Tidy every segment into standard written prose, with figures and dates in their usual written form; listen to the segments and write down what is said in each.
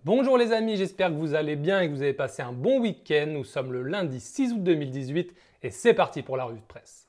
Bonjour les amis, j'espère que vous allez bien et que vous avez passé un bon week-end. Nous sommes le lundi 6 août 2018 et c'est parti pour la revue de presse.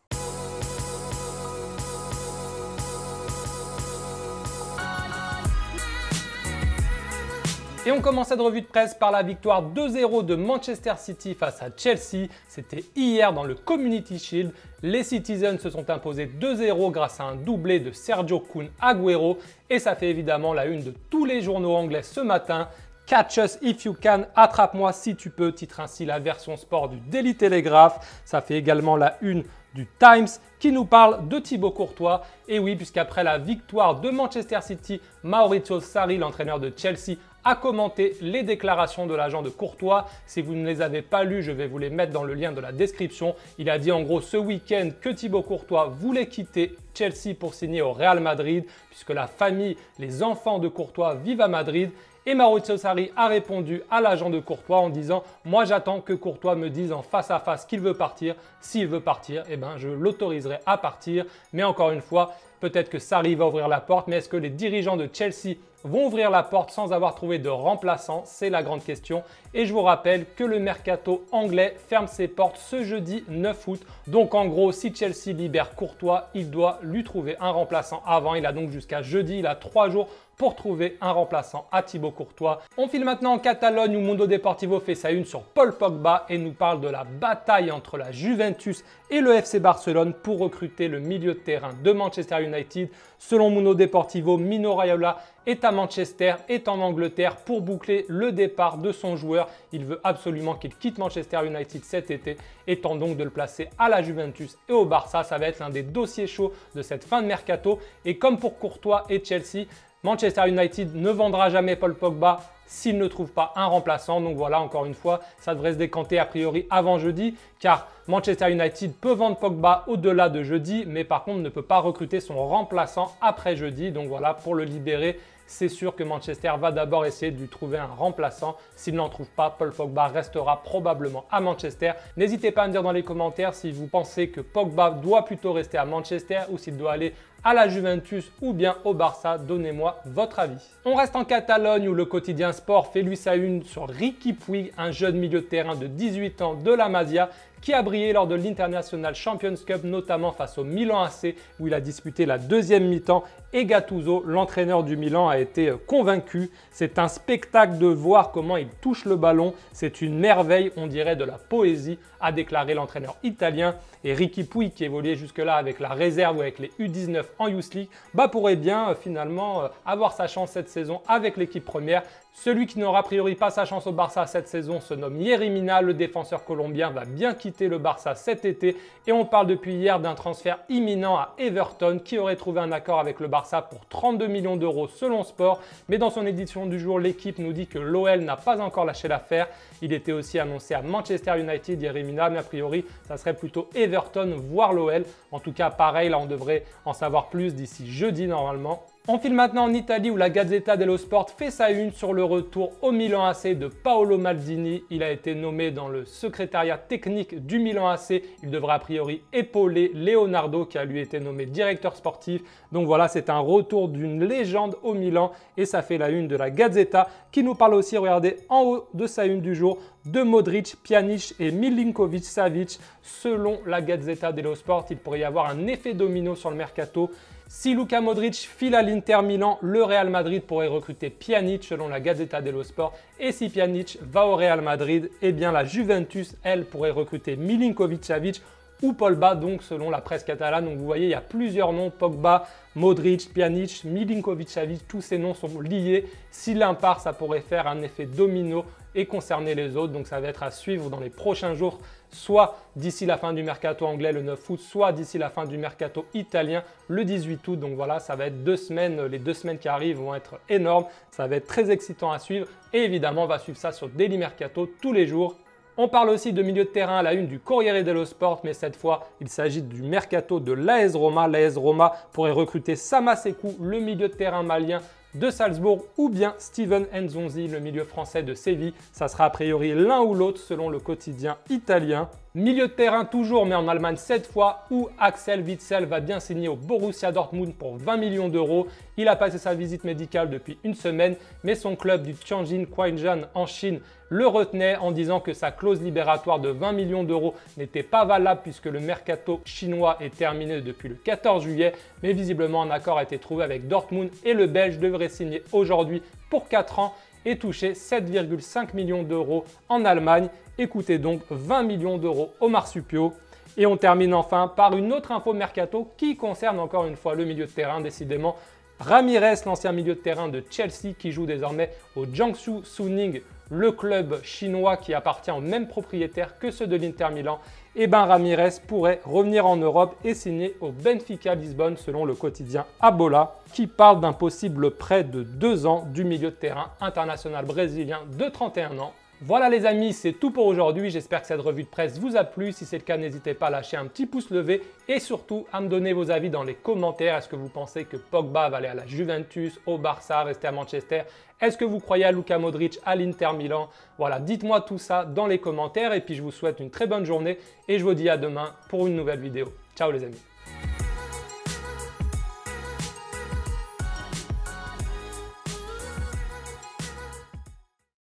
Et on commence cette revue de presse par la victoire 2-0 de Manchester City face à Chelsea. C'était hier dans le Community Shield. Les Citizens se sont imposés 2-0 grâce à un doublé de Sergio Kun Agüero. Et ça fait évidemment la une de tous les journaux anglais ce matin. Catch us if you can, attrape-moi si tu peux, titre ainsi la version sport du Daily Telegraph. Ça fait également la une du Times qui nous parle de Thibaut Courtois. Et oui, puisqu'après la victoire de Manchester City, Maurizio Sarri, l'entraîneur de Chelsea, a commenté les déclarations de l'agent de Courtois. Si vous ne les avez pas lues, je vais vous les mettre dans le lien de la description. Il a dit en gros ce week-end que Thibaut Courtois voulait quitter Chelsea pour signer au Real Madrid, puisque la famille, les enfants de Courtois vivent à Madrid. Et Maurizio Sarri a répondu à l'agent de Courtois en disant « Moi, j'attends que Courtois me dise en face à face qu'il veut partir. S'il veut partir, eh ben, je l'autoriserai à partir. » Mais encore une fois, peut-être que Sarri va ouvrir la porte, mais est-ce que les dirigeants de Chelsea vont ouvrir la porte sans avoir trouvé de remplaçant? C'est la grande question. Et je vous rappelle que le mercato anglais ferme ses portes ce jeudi 9 août. Donc en gros, si Chelsea libère Courtois, il doit lui trouver un remplaçant avant. Il a donc jusqu'à jeudi, il a 3 jours pour trouver un remplaçant à Thibaut Courtois. On file maintenant en Catalogne où Mundo Deportivo fait sa une sur Paul Pogba et nous parle de la bataille entre la Juventus et le FC Barcelone pour recruter le milieu de terrain de Manchester United. Selon Mundo Deportivo, Mino Raiola est à Manchester, est en Angleterre pour boucler le départ de son joueur. Il veut absolument qu'il quitte Manchester United cet été et tente donc de le placer à la Juventus et au Barça. Ça va être l'un des dossiers chauds de cette fin de mercato. Et comme pour Courtois et Chelsea, Manchester United ne vendra jamais Paul Pogba s'il ne trouve pas un remplaçant. Donc voilà, encore une fois, ça devrait se décanter a priori avant jeudi car Manchester United peut vendre Pogba au-delà de jeudi, mais par contre ne peut pas recruter son remplaçant après jeudi. Donc voilà, pour le libérer, c'est sûr que Manchester va d'abord essayer de lui trouver un remplaçant. S'il n'en trouve pas, Paul Pogba restera probablement à Manchester. N'hésitez pas à me dire dans les commentaires si vous pensez que Pogba doit plutôt rester à Manchester ou s'il doit aller à la Juventus ou bien au Barça. Donnez-moi votre avis. On reste en Catalogne où le quotidien Sport fait lui sa une sur Riqui Puig, un jeune milieu de terrain de 18 ans de la Masia qui a brillé lors de l'International Champions Cup, notamment face au Milan AC où il a disputé la deuxième mi-temps et Gattuso, l'entraîneur du Milan, a été convaincu. C'est un spectacle de voir comment il touche le ballon. C'est une merveille, on dirait de la poésie, a déclaré l'entraîneur italien. Et Riqui Puig, qui évoluait jusque-là avec la réserve ou avec les U19 en Youth League, pourrait bien finalement avoir sa chance cette saison avec l'équipe première. Celui qui n'aura a priori pas sa chance au Barça cette saison se nomme Yerry Mina. Le défenseur colombien va bien quitter le Barça cet été et on parle depuis hier d'un transfert imminent à Everton qui aurait trouvé un accord avec le Barça pour 32 millions d'euros selon Sport. Mais dans son édition du jour, l'équipe nous dit que l'OL n'a pas encore lâché l'affaire. Il était aussi annoncé à Manchester United, Yerry Mina, mais a priori ça serait plutôt Everton voire l'OL. En tout cas pareil, là on devrait en savoir plus d'ici jeudi normalement. On file maintenant en Italie où la Gazzetta dello Sport fait sa une sur le retour au Milan AC de Paolo Maldini. Il a été nommé dans le secrétariat technique du Milan AC. Il devrait a priori épauler Leonardo qui a lui été nommé directeur sportif. Donc voilà, c'est un retour d'une légende au Milan et ça fait la une de la Gazzetta qui nous parle aussi, regardez, en haut de sa une du jour, de Modric, Pjanic et Milinkovic-Savic. Selon la Gazzetta dello Sport, il pourrait y avoir un effet domino sur le mercato. Si Luka Modric file à l'Inter Milan, le Real Madrid pourrait recruter Pjanic selon la Gazzetta dello Sport. Et si Pjanic va au Real Madrid, eh bien la Juventus, elle, pourrait recruter Milinkovic-Savic ou Pogba, donc selon la presse catalane. Donc vous voyez, il y a plusieurs noms, Pogba, Modric, Pjanic, Milinkovic-Savic, tous ces noms sont liés. Si l'un part, ça pourrait faire un effet domino et concerner les autres. Donc ça va être à suivre dans les prochains jours, soit d'ici la fin du mercato anglais le 9 août, soit d'ici la fin du mercato italien le 18 août. Donc voilà, ça va être 2 semaines, les 2 semaines qui arrivent vont être énormes. Ça va être très excitant à suivre et évidemment on va suivre ça sur Daily Mercato tous les jours. On parle aussi de milieu de terrain à la une du Corriere dello Sport, mais cette fois, il s'agit du mercato de l'AS Roma. L'AS Roma pourrait recruter Sama Sekou, le milieu de terrain malien de Salzbourg, ou bien Steven Nzonzi, le milieu français de Séville. Ça sera a priori l'un ou l'autre selon le quotidien italien. Milieu de terrain toujours, mais en Allemagne cette fois, où Axel Witsel va bien signer au Borussia Dortmund pour 20 millions d'euros. Il a passé sa visite médicale depuis une semaine, mais son club du Tianjin Quanjian en Chine le retenait en disant que sa clause libératoire de 20 millions d'euros n'était pas valable puisque le mercato chinois est terminé depuis le 14 juillet. Mais visiblement, un accord a été trouvé avec Dortmund et le Belge devrait signer aujourd'hui pour 4 ans et toucher 7,5 millions d'euros en Allemagne. Écoutez donc 20 millions d'euros au marsupio. Et on termine enfin par une autre info mercato qui concerne encore une fois le milieu de terrain, décidément. Ramirez, l'ancien milieu de terrain de Chelsea qui joue désormais au Jiangsu Suning, le club chinois qui appartient au même propriétaire que ceux de l'Inter Milan. Et ben Ramirez pourrait revenir en Europe et signer au Benfica Lisbonne selon le quotidien Abola qui parle d'un possible prêt de 2 ans du milieu de terrain international brésilien de 31 ans. Voilà les amis, c'est tout pour aujourd'hui. J'espère que cette revue de presse vous a plu. Si c'est le cas, n'hésitez pas à lâcher un petit pouce levé et surtout à me donner vos avis dans les commentaires. Est-ce que vous pensez que Pogba va aller à la Juventus, au Barça, rester à Manchester? Est-ce que vous croyez à Luka Modric, à l'Inter Milan? Voilà, dites-moi tout ça dans les commentaires et puis je vous souhaite une très bonne journée et je vous dis à demain pour une nouvelle vidéo. Ciao les amis.